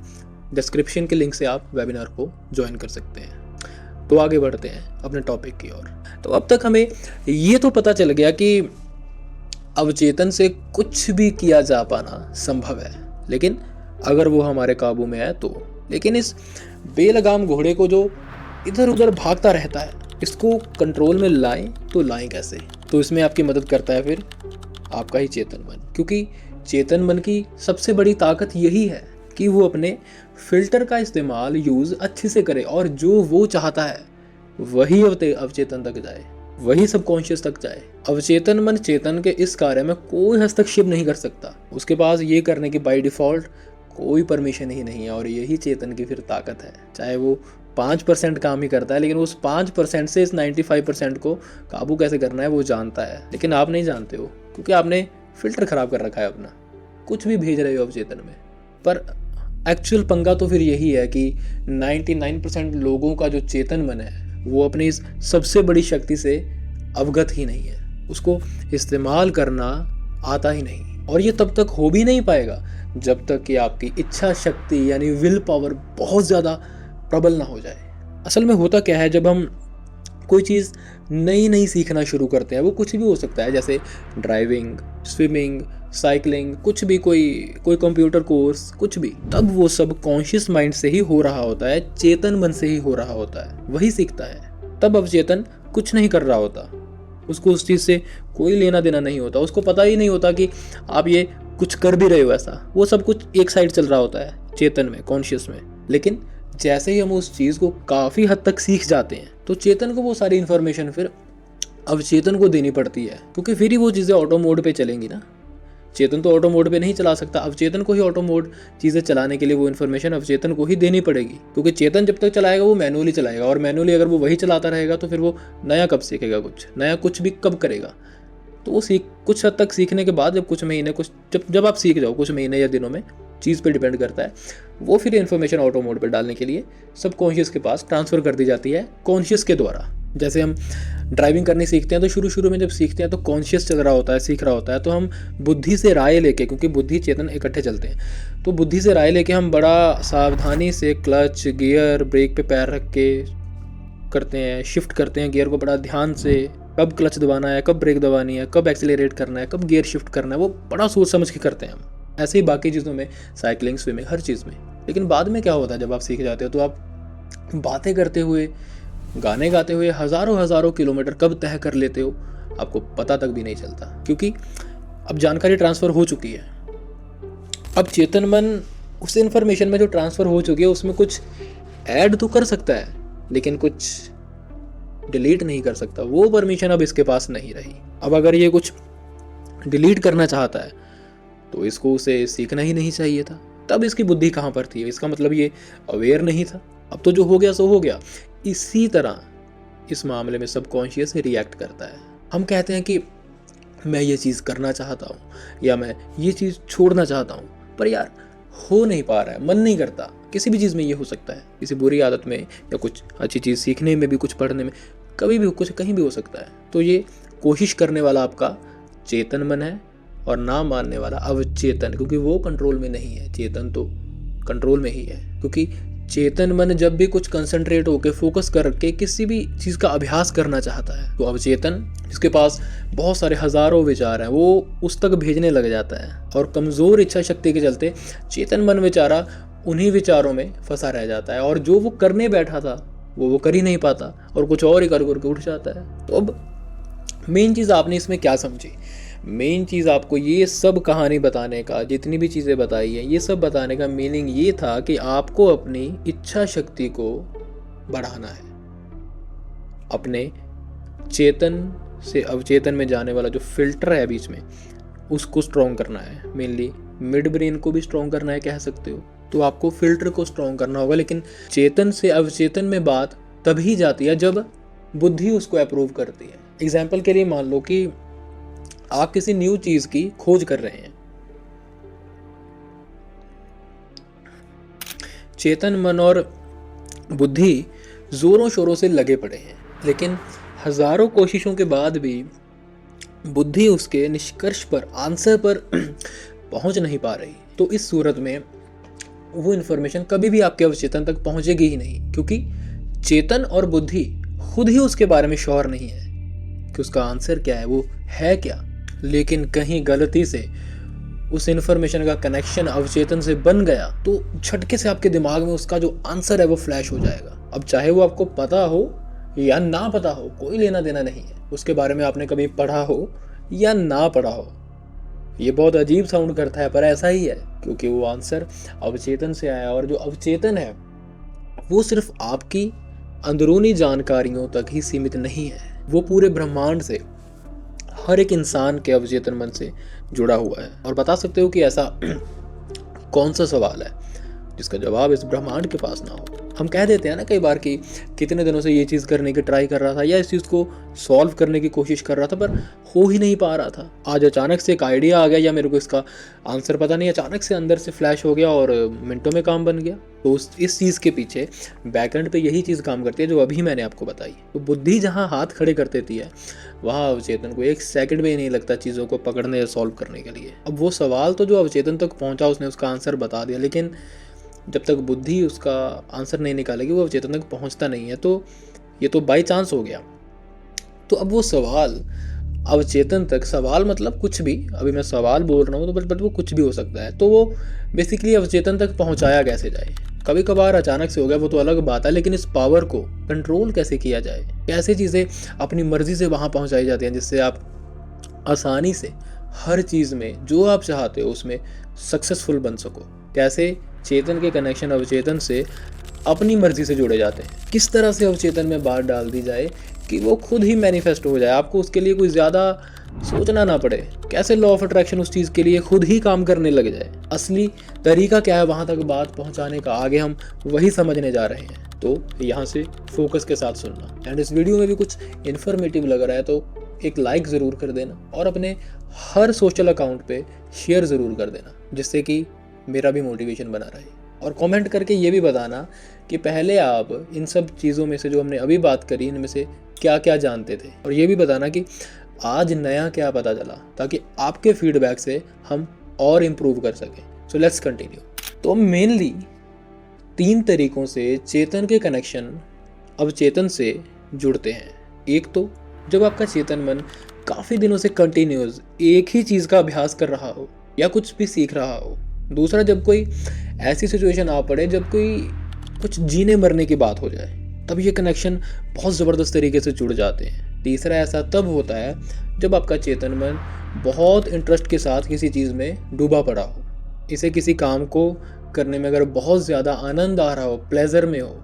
डिस्क्रिप्शन के लिंक से आप वेबिनार को ज्वाइन कर सकते हैं। तो आगे बढ़ते हैं अपने टॉपिक की ओर। तो अब तक हमें ये तो पता चल गया कि अवचेतन से कुछ भी किया जा पाना संभव है, लेकिन अगर वो हमारे काबू में है तो। लेकिन इस बेलगाम घोड़े को जो इधर उधर भागता रहता है, इसको कंट्रोल में लाएं तो लाएं कैसे। तो इसमें आपकी मदद करता है फिर आपका ही चेतन मन, क्योंकि चेतन मन की सबसे बड़ी ताकत यही है कि वो अपने फिल्टर का इस्तेमाल यूज़ अच्छे से करे, और जो वो चाहता है वही अवचेतन तक जाए, वही सबकॉन्शियस तक जाए। अवचेतन मन चेतन के इस कार्य में कोई हस्तक्षेप नहीं कर सकता, उसके पास ये करने की बाय डिफ़ॉल्ट कोई परमिशन ही नहीं है। और यही चेतन की फिर ताकत है। चाहे वो 5% काम ही करता है, लेकिन उस 5% से इस 95% को काबू कैसे करना है वो जानता है, लेकिन आप नहीं जानते हो, क्योंकि आपने फिल्टर ख़राब कर रखा है अपना। कुछ भी भेज रहे हो अवचेतन में। पर एक्चुअल पंगा तो फिर यही है कि 99% लोगों का जो चेतन मन है वो अपनी इस सबसे बड़ी शक्ति से अवगत ही नहीं है, उसको इस्तेमाल करना आता ही नहीं। और ये तब तक हो भी नहीं पाएगा जब तक कि आपकी इच्छा शक्ति यानी विल पावर बहुत ज़्यादा प्रबल ना हो जाए। असल में होता क्या है, जब हम कोई चीज़ नई सीखना शुरू करते हैं, वो कुछ भी हो सकता है, जैसे ड्राइविंग, स्विमिंग, साइकिलिंग, कुछ भी, कोई कंप्यूटर कोर्स, कुछ भी, तब वो सब कॉन्शियस माइंड से ही हो रहा होता है, चेतन मन से ही हो रहा होता है, वही सीखता है। तब अवचेतन कुछ नहीं कर रहा होता, उसको उस चीज़ से कोई लेना देना नहीं होता, उसको पता ही नहीं होता कि आप ये कुछ कर भी रहे हो ऐसा। वो सब कुछ एक साइड चल रहा होता है चेतन में, कॉन्शियस में। लेकिन जैसे ही हम उस चीज़ को काफ़ी हद तक सीख जाते हैं तो चेतन को वो सारी इन्फॉर्मेशन फिर अवचेतन को देनी पड़ती है, क्योंकि फिर ही वो चीज़ें ऑटो मोड पे चलेंगी ना। चेतन तो ऑटो मोड पे नहीं चला सकता, अवचेतन को ही ऑटो मोड चीज़ें चलाने के लिए वो इन्फॉर्मेशन अवचेतन को ही देनी पड़ेगी, क्योंकि चेतन जब तक चलाएगा वो मैनुअली चलाएगा, और मैनुअली अगर वो वही चलाता रहेगा तो फिर वो नया कब सीखेगा, कुछ नया कुछ भी कब करेगा। तो वो कुछ हद तक सीखने के बाद जब आप सीख जाओ कुछ महीने या दिनों में, चीज़ पे डिपेंड करता है, वो फिर इन्फॉर्मेशन ऑटो मोड पे डालने के लिए सब कॉन्शियस के पास ट्रांसफ़र कर दी जाती है कॉन्शियस के द्वारा। जैसे हम ड्राइविंग करनी सीखते हैं तो शुरू में जब सीखते हैं तो कॉन्शियस चल रहा होता है, सीख रहा होता है, तो हम बुद्धि से राय लेके, क्योंकि बुद्धि चेतन इकट्ठे चलते हैं, तो बुद्धि से राय लेके हम बड़ा सावधानी से क्लच, गियर, ब्रेक पे पैर रख के करते हैं, शिफ्ट करते हैं गियर को बड़ा ध्यान से, कब क्लच दबाना है, कब ब्रेक दबानी है, कब एक्सीलरेट करना है, कब गियर शिफ्ट करना है, वो बड़ा सोच समझ के करते हैं हम। ऐसे ही बाकी चीज़ों में, साइकिलिंग, स्विमिंग, हर चीज़ में। लेकिन बाद में क्या होता है, जब आप सीख जाते हो तो आप बातें करते हुए, गाने गाते हुए हज़ारों किलोमीटर कब तय कर लेते हो आपको पता तक भी नहीं चलता, क्योंकि अब जानकारी ट्रांसफ़र हो चुकी है। अब चेतन मन उस इन्फॉर्मेशन में जो ट्रांसफ़र हो चुकी है उसमें कुछ ऐड तो कर सकता है, लेकिन कुछ डिलीट नहीं कर सकता। वो परमिशन अब इसके पास नहीं रही। अब अगर ये कुछ डिलीट करना चाहता है तो इसको उसे सीखना ही नहीं चाहिए था। तब इसकी बुद्धि कहाँ पर थी? इसका मतलब ये अवेयर नहीं था। अब तो जो हो गया सो हो गया। इसी तरह इस मामले में सबकॉन्शियस रिएक्ट करता है। हम कहते हैं कि मैं ये चीज़ करना चाहता हूँ या मैं ये चीज़ छोड़ना चाहता हूँ, पर यार हो नहीं पा रहा है, मन नहीं करता। किसी भी चीज़ में ये हो सकता है, किसी बुरी आदत में या कुछ अच्छी चीज़ सीखने में भी, कुछ पढ़ने में, कभी भी कुछ कहीं भी हो सकता है। तो ये कोशिश करने वाला आपका चेतन मन है और ना मानने वाला अवचेतन, क्योंकि वो कंट्रोल में नहीं है, चेतन तो कंट्रोल में ही है। क्योंकि चेतन मन जब भी कुछ कंसंट्रेट होकर फोकस करके किसी भी चीज़ का अभ्यास करना चाहता है तो अवचेतन, जिसके पास बहुत सारे हज़ारों विचार हैं, वो उस तक भेजने लग जाता है। और कमज़ोर इच्छा शक्ति के चलते चेतन मन बेचारा उन्हीं विचारों में फंसा रह जाता है, और जो वो करने बैठा था वो कर ही नहीं पाता और कुछ और ही कर उठ जाता है। तो अब मेन चीज़ आपने इसमें क्या समझी? मेन चीज़ आपको ये सब कहानी बताने का, जितनी भी चीज़ें बताई हैं, ये सब बताने का मीनिंग ये था कि आपको अपनी इच्छा शक्ति को बढ़ाना है। अपने चेतन से अवचेतन में जाने वाला जो फिल्टर है बीच में, उसको स्ट्रॉन्ग करना है। मेनली मिड ब्रेन को भी स्ट्रॉन्ग करना है, कह सकते हो। तो आपको फिल्टर को स्ट्रॉन्ग करना होगा। लेकिन चेतन से अवचेतन में बात तभी जाती है जब बुद्धि उसको अप्रूव करती है। एग्जाम्पल के लिए मान लो कि आप किसी न्यू चीज की खोज कर रहे हैं, चेतन मन और बुद्धि जोरों शोरों से लगे पड़े हैं, लेकिन हजारों कोशिशों के बाद भी बुद्धि उसके निष्कर्ष पर, आंसर पर पहुंच नहीं पा रही। तो इस सूरत में वो इन्फॉर्मेशन कभी भी आपके अवचेतन तक पहुंचेगी ही नहीं, क्योंकि चेतन और बुद्धि खुद ही उसके बारे में श्योर नहीं है कि उसका आंसर क्या है, वो है क्या। लेकिन कहीं गलती से उस इन्फॉर्मेशन का कनेक्शन अवचेतन से बन गया तो झटके से आपके दिमाग में उसका जो आंसर है वो फ्लैश हो जाएगा। अब चाहे वो आपको पता हो या ना पता हो, कोई लेना देना नहीं है। उसके बारे में आपने कभी पढ़ा हो या ना पढ़ा हो, ये बहुत अजीब साउंड करता है पर ऐसा ही है, क्योंकि वो आंसर अवचेतन से आया। और जो अवचेतन है वो सिर्फ आपकी अंदरूनी जानकारियों तक ही सीमित नहीं है, वो पूरे ब्रह्मांड से, हर एक इंसान के अवचेतन मन से जुड़ा हुआ है। और बता सकते हो कि ऐसा कौन सा सवाल है जिसका जवाब इस ब्रह्मांड के पास ना हो? हम कह देते हैं ना कई बार कि कितने दिनों से ये चीज़ करने की ट्राई कर रहा था या इस चीज़ को सॉल्व करने की कोशिश कर रहा था पर हो ही नहीं पा रहा था। आज अचानक से एक आइडिया आ गया या मेरे को इसका आंसर पता नहीं, अचानक से अंदर से फ्लैश हो गया और मिनटों में काम बन गया। तो इस चीज़ के पीछे बैकएंड पे यही चीज़ काम करती है जो अभी मैंने आपको बताई। तो बुद्धि जहाँ हाथ खड़े कर देती है वहाँ अवचेतन को एक सेकंड भी नहीं लगता चीज़ों को पकड़ने या सॉल्व करने के लिए। अब वो सवाल तो जो अवचेतन तक पहुँचा उसने उसका आंसर बता दिया, लेकिन जब तक बुद्धि उसका आंसर नहीं निकालेगी वो अवचेतन तक पहुंचता नहीं है। तो ये तो बाई चांस हो गया। तो अब वो सवाल अवचेतन तक, सवाल मतलब कुछ भी, अभी मैं सवाल बोल रहा हूँ तो बट वो कुछ भी हो सकता है, तो वो बेसिकली अवचेतन तक पहुंचाया कैसे जाए। कभी कभार अचानक से हो गया वो तो अलग बात है, लेकिन इस पावर को कंट्रोल कैसे किया जाए, कैसे चीज़ें अपनी मर्जी से वहाँ पहुँचाई जाती हैं जिससे आप आसानी से हर चीज़ में जो आप चाहते हो उसमें सक्सेसफुल बन सको। कैसे चेतन के कनेक्शन अवचेतन से अपनी मर्जी से जुड़े जाते हैं, किस तरह से अवचेतन में बात डाल दी जाए कि वो खुद ही मैनिफेस्ट हो जाए, आपको उसके लिए कोई ज़्यादा सोचना ना पड़े। कैसे लॉ ऑफ अट्रैक्शन उस चीज़ के लिए खुद ही काम करने लग जाए। असली तरीका क्या है वहाँ तक बात पहुँचाने का, आगे हम वही समझने जा रहे हैं। तो यहाँ से फोकस के साथ सुनना। एंड इस वीडियो में भी कुछ इन्फॉर्मेटिव लग रहा है तो एक लाइक ज़रूर कर देना और अपने हर सोशल अकाउंट पे शेयर ज़रूर कर देना, जिससे कि मेरा भी मोटिवेशन बना रहे। और कमेंट करके ये भी बताना कि पहले आप इन सब चीज़ों में से जो हमने अभी बात करी इनमें से क्या क्या जानते थे, और ये भी बताना कि आज नया क्या पता चला, ताकि आपके फीडबैक से हम और इम्प्रूव कर सकें। So let's continue. तो मेनली 3 तरीकों से चेतन के कनेक्शन अवचेतन से जुड़ते हैं। एक तो जब आपका चेतन मन काफ़ी दिनों से कंटिन्यूस एक ही चीज़ का अभ्यास कर रहा हो या कुछ भी सीख रहा हो। दूसरा, जब कोई ऐसी सिचुएशन आ पड़े जब कोई कुछ जीने मरने की बात हो जाए, तब ये कनेक्शन बहुत ज़बरदस्त तरीके से जुड़ जाते हैं। तीसरा, ऐसा तब होता है जब आपका चेतन मन बहुत इंटरेस्ट के साथ किसी चीज़ में डूबा पड़ा हो, इसे किसी काम को करने में अगर बहुत ज़्यादा आनंद आ रहा हो, प्लेजर में हो,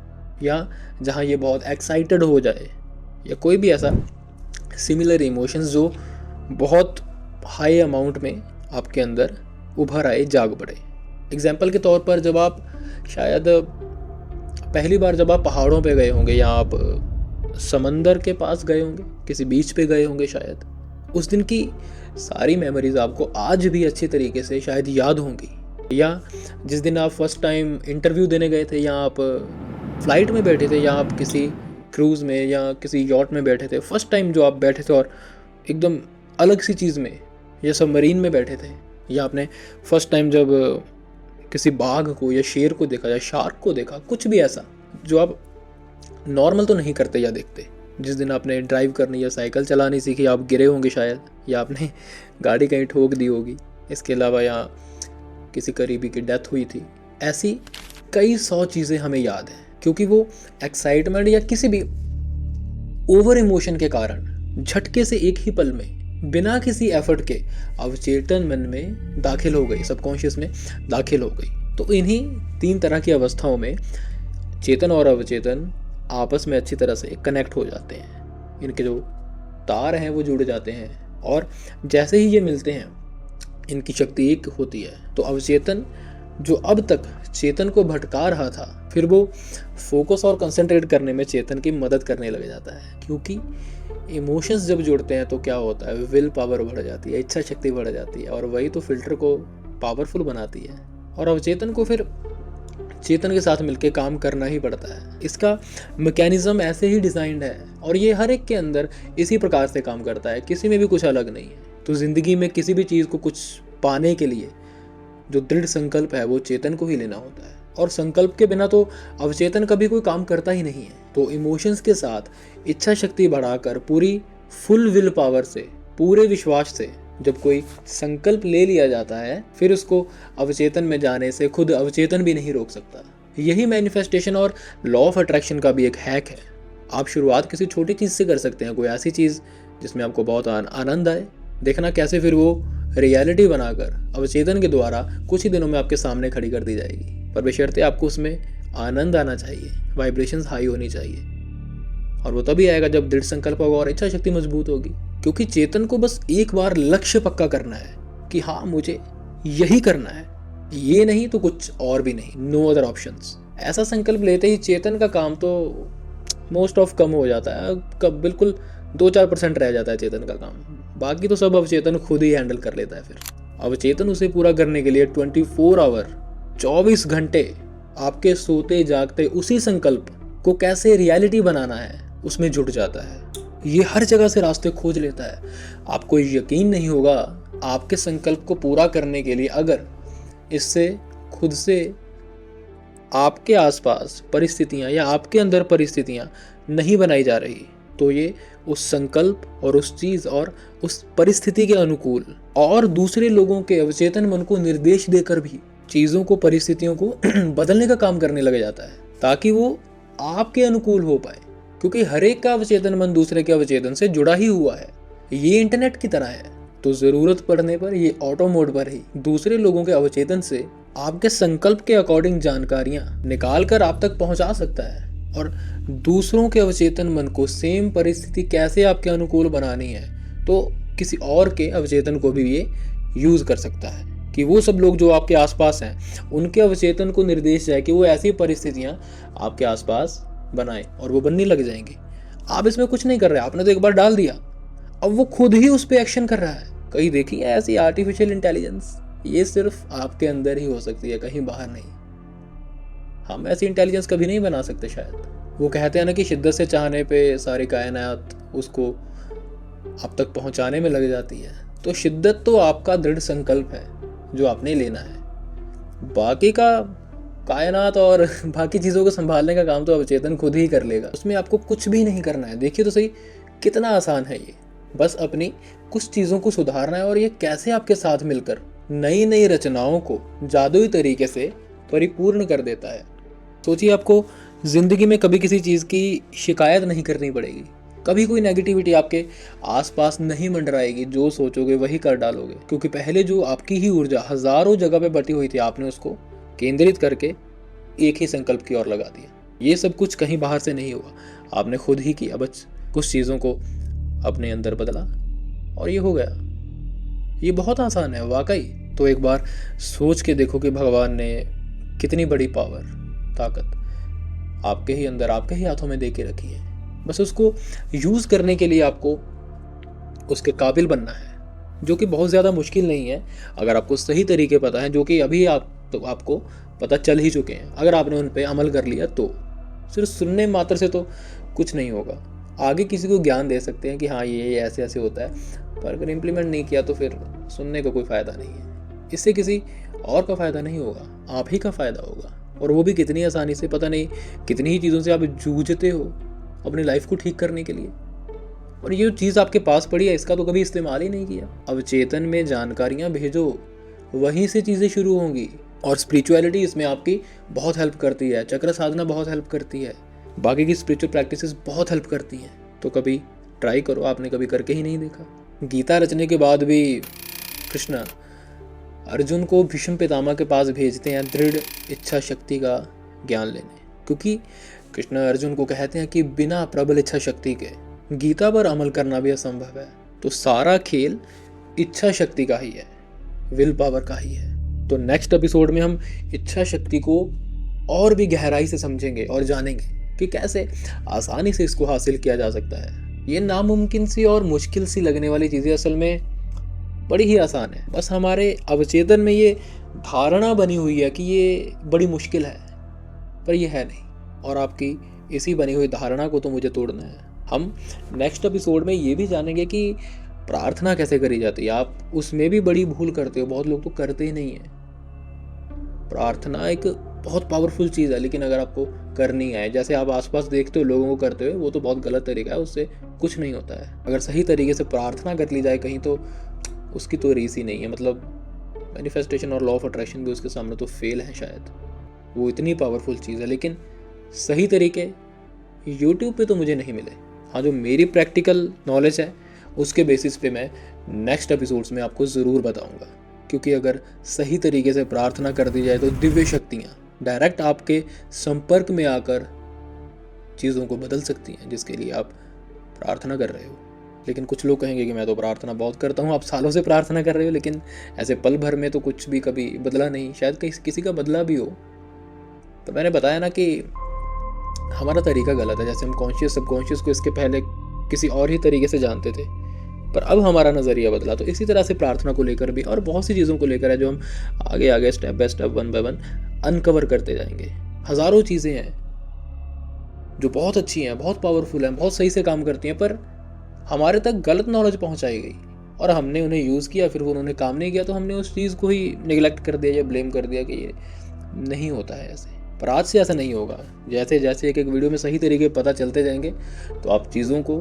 या जहाँ ये बहुत एक्साइटेड हो जाए, या कोई भी ऐसा सिमिलर इमोशंस जो बहुत हाई अमाउंट में आपके अंदर उभर आए, जाग पड़े। एग्जाम्पल के तौर पर जब आप शायद पहली बार जब आप पहाड़ों पे गए होंगे या आप समंदर के पास गए होंगे, किसी बीच पे गए होंगे, शायद उस दिन की सारी मेमोरीज आपको आज भी अच्छी तरीके से शायद याद होंगी। या जिस दिन आप फर्स्ट टाइम इंटरव्यू देने गए थे, या आप फ्लाइट में बैठे थे, या आप किसी क्रूज़ में या किसी यॉट में बैठे थे, फर्स्ट टाइम जो आप बैठे थे और एकदम अलग सी चीज़ में या सबमरीन में बैठे थे, या आपने फर्स्ट टाइम जब किसी बाघ को या शेर को देखा या शार्क को देखा, कुछ भी ऐसा जो आप नॉर्मल तो नहीं करते या देखते। जिस दिन आपने ड्राइव करनी या साइकिल चलानी सीखी, आप गिरे होंगे शायद, या आपने गाड़ी कहीं ठोक दी होगी, इसके अलावा या किसी करीबी की डेथ हुई थी। ऐसी कई 100 चीज़ें हमें याद हैं, क्योंकि वो एक्साइटमेंट या किसी भी ओवर इमोशन के कारण झटके से एक ही पल में बिना किसी एफर्ट के अवचेतन मन में दाखिल हो गई, सबकॉन्शियस में दाखिल हो गई। तो इन्हीं 3 तरह की अवस्थाओं में चेतन और अवचेतन आपस में अच्छी तरह से कनेक्ट हो जाते हैं। इनके जो तार हैं वो जुड़ जाते हैं, और जैसे ही ये मिलते हैं इनकी शक्ति एक होती है। तो अवचेतन जो अब तक चेतन को भटका रहा था, फिर वो फोकस और कंसंट्रेट करने में चेतन की मदद करने लग जाता है। क्योंकि इमोशंस जब जुड़ते हैं तो क्या होता है, विल पावर बढ़ जाती है, इच्छा शक्ति बढ़ जाती है, और वही तो फिल्टर को पावरफुल बनाती है। और अवचेतन को फिर चेतन के साथ मिलकर काम करना ही पड़ता है। इसका मैकेनिज्म ऐसे ही डिज़ाइंड है, और ये हर एक के अंदर इसी प्रकार से काम करता है, किसी में भी कुछ अलग नहीं है। तो ज़िंदगी में किसी भी चीज़ को कुछ पाने के लिए जो दृढ़ संकल्प है वो चेतन को ही लेना होता है, और संकल्प के बिना तो अवचेतन कभी कोई काम करता ही नहीं है। तो इमोशंस के साथ इच्छा शक्ति बढ़ाकर पूरी फुल विल पावर से, पूरे विश्वास से जब कोई संकल्प ले लिया जाता है, फिर उसको अवचेतन में जाने से खुद अवचेतन भी नहीं रोक सकता। यही मैनिफेस्टेशन और लॉ ऑफ अट्रैक्शन का भी एक हैक है। आप शुरुआत किसी छोटी चीज़ से कर सकते हैं, कोई ऐसी चीज़ जिसमें आपको बहुत आनंद आए, देखना कैसे फिर वो रियलिटी बनाकर अवचेतन के द्वारा कुछ ही दिनों में आपके सामने खड़ी कर दी जाएगी। पर बशर्ते आपको उसमें आनंद आना चाहिए, वाइब्रेशंस हाई होनी चाहिए, और वो तभी आएगा जब दृढ़ संकल्प होगा और इच्छा शक्ति मजबूत होगी। क्योंकि चेतन को बस एक बार लक्ष्य पक्का करना है कि हाँ मुझे यही करना है, ये नहीं तो कुछ और भी नहीं, नो अदर ऑप्शंस। ऐसा संकल्प लेते ही चेतन का काम तो मोस्ट ऑफ कम हो जाता है, कब बिल्कुल 2-4% रह जाता है चेतन का काम, बाकी तो सब अवचेतन खुद ही हैंडल कर लेता है। फिर अवचेतन उसे पूरा करने के लिए 24 आवर 24 घंटे आपके सोते जागते उसी संकल्प को कैसे रियलिटी बनाना है उसमें जुट जाता है। ये हर जगह से रास्ते खोज लेता है। आपको यकीन नहीं होगा, आपके संकल्प को पूरा करने के लिए अगर इससे खुद से आपके आसपास परिस्थितियां या आपके अंदर परिस्थितियां नहीं बनाई जा रही, तो ये उस संकल्प और उस चीज और उस परिस्थिति के अनुकूल और दूसरे लोगों के अवचेतन मन को निर्देश देकर भी चीजों को, परिस्थितियों को बदलने का काम करने लग जाता है, ताकि वो आपके अनुकूल हो पाए। क्योंकि हर एक का अवचेतन मन दूसरे के अवचेतन से जुड़ा ही हुआ है। ये इंटरनेट की तरह है, तो जरूरत पड़ने पर ये ऑटो मोड पर ही दूसरे लोगों के अवचेतन से आपके संकल्प के अकॉर्डिंग जानकारियां निकाल कर आप तक पहुंचा सकता है। और दूसरों के अवचेतन मन को सेम परिस्थिति कैसे आपके अनुकूल बनानी है, तो किसी और के अवचेतन को भी ये यूज कर सकता है कि वो सब लोग जो आपके आसपास हैं उनके अवचेतन को निर्देश जाए कि वो ऐसी परिस्थितियां आपके आसपास बनाएं, और वो बनने लग जाएंगी। आप इसमें कुछ नहीं कर रहे, आपने तो एक बार डाल दिया, अब वो खुद ही उस पर एक्शन कर रहा है। कहीं देखी है ऐसी आर्टिफिशियल इंटेलिजेंस? ये सिर्फ आपके अंदर ही हो सकती है, कहीं बाहर नहीं। हम ऐसी इंटेलिजेंस कभी नहीं बना सकते शायद। वो कहते हैं ना कि शिद्दत से चाहने पे सारी कायनात उसको आप तक पहुंचाने में लग जाती है। तो शिद्दत तो आपका दृढ़ संकल्प है जो आपने लेना है, बाकी का कायनात और बाकी चीज़ों को संभालने का काम तो अवचेतन खुद ही कर लेगा। उसमें आपको कुछ भी नहीं करना है। देखिए तो सही कितना आसान है ये, बस अपनी कुछ चीज़ों को सुधारना है, और ये कैसे आपके साथ मिलकर नई नई रचनाओं को जादुई तरीके से परिपूर्ण कर देता है। सोचिए, आपको जिंदगी में कभी किसी चीज़ की शिकायत नहीं करनी पड़ेगी, कभी कोई नेगेटिविटी आपके आसपास नहीं मंडराएगी। जो सोचोगे वही कर डालोगे, क्योंकि पहले जो आपकी ही ऊर्जा हजारों जगह पे बटी हुई थी, आपने उसको केंद्रित करके एक ही संकल्प की ओर लगा दिया। ये सब कुछ कहीं बाहर से नहीं हुआ, आपने खुद ही किया। बस कुछ चीज़ों को अपने अंदर बदला और ये हो गया। ये बहुत आसान है वाकई। तो एक बार सोच के देखो कि भगवान ने कितनी बड़ी पावर, ताकत आपके ही अंदर, आपके ही हाथों में दे के रखी है। बस उसको यूज़ करने के लिए आपको उसके काबिल बनना है, जो कि बहुत ज़्यादा मुश्किल नहीं है अगर आपको सही तरीके पता है, जो कि अभी आपको पता चल ही चुके हैं। अगर आपने उन पे अमल कर लिया तो सिर्फ सुनने मात्र से तो कुछ नहीं होगा। आगे किसी को ज्ञान दे सकते हैं कि हाँ ये ऐसे ऐसे होता है, पर अगर इम्प्लीमेंट नहीं किया तो फिर सुनने का कोई फ़ायदा नहीं है। इससे किसी और का फ़ायदा नहीं होगा, आप ही का फ़ायदा होगा, और वो भी कितनी आसानी से। पता नहीं कितनी ही चीज़ों से आप जूझते हो अपनी लाइफ को ठीक करने के लिए, और ये चीज़ आपके पास पड़ी है, इसका तो कभी इस्तेमाल ही नहीं किया। अब चेतन में जानकारियाँ भेजो, वहीं से चीज़ें शुरू होंगी। और स्पिरिचुअलिटी इसमें आपकी बहुत हेल्प करती है, चक्र साधना बहुत हेल्प करती है, बाकी की स्पिरिचुअल प्रैक्टिसेस बहुत हेल्प करती हैं। तो कभी ट्राई करो, आपने कभी करके ही नहीं देखा। गीता रचने के बाद भी कृष्ण अर्जुन को भीष्म पितामह के पास भेजते हैं दृढ़ इच्छा शक्ति का ज्ञान लेने, क्योंकि कृष्ण अर्जुन को कहते हैं कि बिना प्रबल इच्छा शक्ति के गीता पर अमल करना भी असंभव है। तो सारा खेल इच्छा शक्ति का ही है, विल पावर का ही है। तो नेक्स्ट एपिसोड में हम इच्छा शक्ति को और भी गहराई से समझेंगे और जानेंगे कि कैसे आसानी से इसको हासिल किया जा सकता है। ये नामुमकिन सी और मुश्किल सी लगने वाली चीज़ें असल में बड़ी ही आसान है। बस हमारे अवचेतन में ये धारणा बनी हुई है कि ये बड़ी मुश्किल है, पर ये है नहीं। और आपकी इसी बनी हुई धारणा को तो मुझे तोड़ना है। हम नेक्स्ट एपिसोड में ये भी जानेंगे कि प्रार्थना कैसे करी जाती है। आप उसमें भी बड़ी भूल करते हो, बहुत लोग तो करते ही नहीं है। प्रार्थना एक बहुत पावरफुल चीज़ है, लेकिन अगर आपको करनी है, जैसे आप आसपास देखते हो लोगों को करते हुए, वो तो बहुत गलत तरीका है, उससे कुछ नहीं होता है। अगर सही तरीके से प्रार्थना कर ली जाए कहीं, तो उसकी तो रीस ही नहीं है। मतलब मैनिफेस्टेशन और लॉ ऑफ अट्रैक्शन भी उसके सामने तो फेल है शायद। वो इतनी पावरफुल चीज़ है, लेकिन सही तरीके यूट्यूब पे तो मुझे नहीं मिले। हाँ, जो मेरी प्रैक्टिकल नॉलेज है उसके बेसिस पे मैं नेक्स्ट एपिसोड्स में आपको ज़रूर बताऊंगा। क्योंकि अगर सही तरीके से प्रार्थना कर दी जाए तो दिव्य शक्तियाँ डायरेक्ट आपके संपर्क में आकर चीज़ों को बदल सकती हैं, जिसके लिए आप प्रार्थना कर रहे हो। लेकिन कुछ लोग कहेंगे कि मैं तो प्रार्थना बहुत करता हूँ, आप सालों से प्रार्थना कर रहे हो, लेकिन ऐसे पल भर में तो कुछ भी कभी बदला नहीं। शायद किसी का बदला भी हो, तो मैंने बताया ना कि हमारा तरीका गलत है। जैसे हम कॉन्शियस सबकॉन्शियस को इसके पहले किसी और ही तरीके से जानते थे, पर अब हमारा नज़रिया बदला। तो इसी तरह से प्रार्थना को लेकर भी और बहुत सी चीज़ों को लेकर है जो हम आगे आगे step by step one by one uncover करते जाएंगे। हज़ारों चीज़ें हैं जो बहुत अच्छी हैं, बहुत पावरफुल हैं, बहुत सही से काम करती हैं, पर हमारे तक गलत नॉलेज पहुंचाई गई और हमने उन्हें यूज़ किया, फिर वो उन्होंने काम नहीं किया तो हमने उस चीज़ को ही निगलेक्ट कर दिया या ब्लेम कर दिया कि ये नहीं होता है ऐसे। पर आज से ऐसा नहीं होगा। जैसे जैसे एक एक वीडियो में सही तरीके पता चलते जाएंगे तो आप चीज़ों को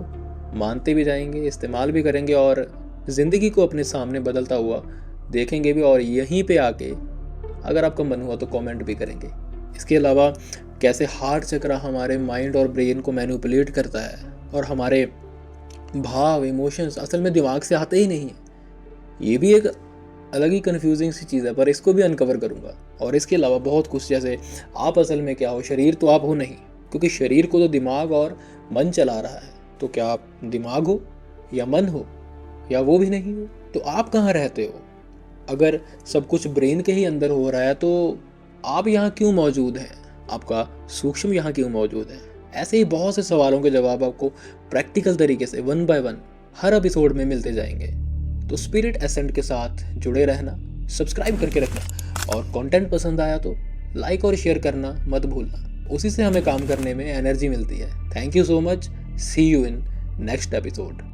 मानते भी जाएंगे, इस्तेमाल भी करेंगे और ज़िंदगी को अपने सामने बदलता हुआ देखेंगे भी। और यहीं पे आके अगर आपका मन हुआ तो कमेंट भी करेंगे। इसके अलावा कैसे हार्ट चक्र हमारे माइंड और ब्रेन को मैनिपुलेट करता है और हमारे भाव इमोशंस असल में दिमाग से आते ही नहीं है, ये भी एक अलग ही कन्फ्यूजिंग सी चीज़ है, पर इसको भी अनकवर करूँगा। और इसके अलावा बहुत कुछ, जैसे आप असल में क्या हो, शरीर तो आप हो नहीं, क्योंकि शरीर को तो दिमाग और मन चला रहा है। तो क्या आप दिमाग हो या मन हो या वो भी नहीं हो? तो आप कहाँ रहते हो? अगर सब कुछ ब्रेन के ही अंदर हो रहा है तो आप यहाँ क्यों मौजूद हैं? आपका सूक्ष्म यहाँ क्यों मौजूद है? ऐसे ही बहुत से सवालों के जवाब आपको प्रैक्टिकल तरीके से one by one her episode में मिलते जाएंगे। तो स्पिरिट एसेंट के साथ जुड़े रहना, सब्सक्राइब करके रखना और कंटेंट पसंद आया तो लाइक और शेयर करना मत भूलना। उसी से हमें काम करने में एनर्जी मिलती है। Thank you so much. See you in next episode.